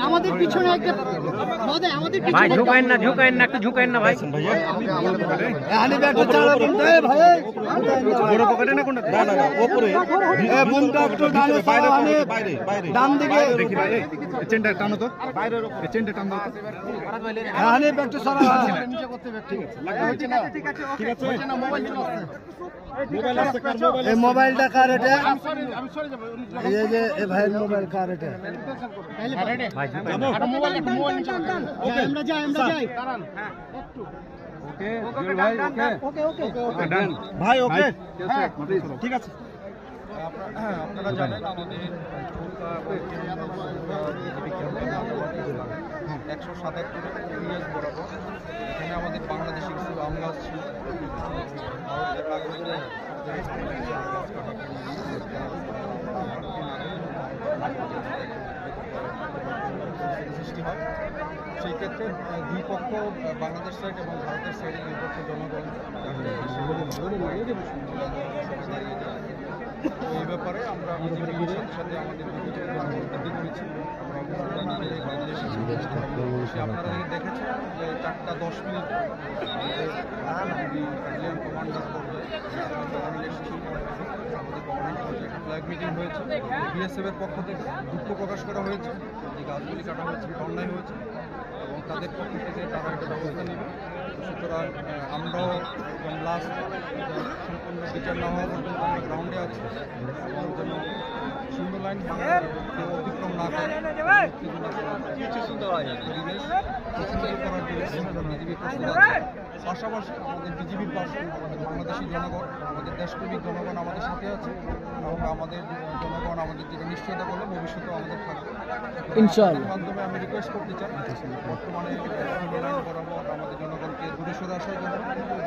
আমাদের পিছনে একটা ভাই ঝুঁকায়েন না একটু ঝুঁকায়েন না ভাই। ডান দিকে চেনটা টানো তো, চেনটা টান দাও। মোবাইলটা কার এটা? এই যে ভাইয়ের মোবাইল কার এটা? আমরা যাই ভাই ওকে ঠিক আছে। আপনারা জানেন আমাদের 177 ইউএস বরাবর এখানে আমাদের বাংলাদেশি কিছু আম গাছ ছিল। সৃষ্টি হয় সেই ক্ষেত্রে দুই পক্ষ বাংলাদেশ সাইড এবং ভারতের সাইডে দুই পক্ষ জনগণ তো এই ব্যাপারে আমরা সাথে সাথে আমাদের বৃদ্ধি করেছি। আপনারা দেখেছেন যে 4টা 10 মিনিট কমান্ডার ফ্ল্যাগ মিটিং হয়েছে। বিএসএফ এর পক্ষ থেকে দুঃখ প্রকাশ করা হয়েছে যে গাছগুলি কাটা হয়েছে, অন্যায় হয়েছে এবং তাদের পক্ষ থেকে তারা একটা ব্যবস্থা নেবে। সুতরাং আমরাও লাস্ট সম্পূর্ণ বিচার না হওয়া পর্যন্ত আমরা গ্রাউন্ডে আছি এবং যেন শূন্য লাইন কেউ অতিক্রম না করে পাশাপাশি আমাদের বিজিবির পাশে আমাদের বাংলাদেশি জনগণ, আমাদের দেশপ্রেমিক জনগণ আমাদের সাথে আছে এবং আমাদের জনগণ আমাদের যেটা নিশ্চয়তা করলে ভবিষ্যতেও আমাদের থাকবে ইনশাআল্লাহ। মাধ্যমে আমি রিকোয়েস্ট করতে চাই বর্তমানে বরাবর আমাদের জনগণকে দূরে সরে আসার জন্য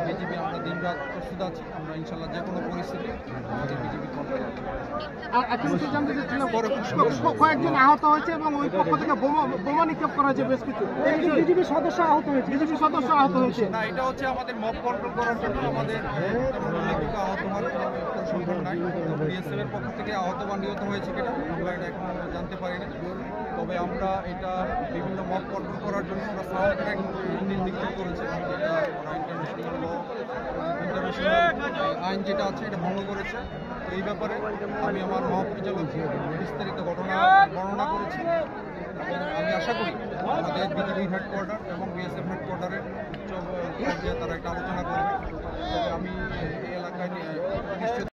বিজিবি আমরা দিনরাত প্রস্তুত আছি। আমরা ইনশাআল্লাহ যে কোনো পরিস্থিতি আমাদের বিজিবি কয়েকজন আহত হয়েছে এবং ওই পক্ষ থেকে বোমা নিক্ষেপ করা হয়েছে বেশ কিছু। বিজেপি সদস্য আহত হয়েছে। না, এটা হচ্ছে আমাদের মব কন্ট্রোল করার জন্য আমাদের আহত হওয়ার কোনো সম্ভব নাই। বিএসএফ এর পক্ষ থেকে আহত বা নিহত হয়েছে কিনা আমরা এটা এখনো জানতে পারি না। তবে আমরা এটা বিভিন্ন মব কন্ট্রোল করার জন্য আমরা সাউন্ড ট্র্যাক নিক্ষেপ করেছি। এটা ইন্টারন্যাশনাল আইন যেটা আছে এটা ভঙ্গ করেছে। এই ব্যাপারে আমি আমার মহাপরিচালক বিস্তারিত ঘটনা বর্ণনা করেছি। আমি আশা করি আমাদের বিজিবি হেডকোয়ার্টার এবং বিএসএফ হেডকোয়ার্টারের তারা একটা আলোচনা করবে। তবে আমি এই এলাকায় নিশ্চিত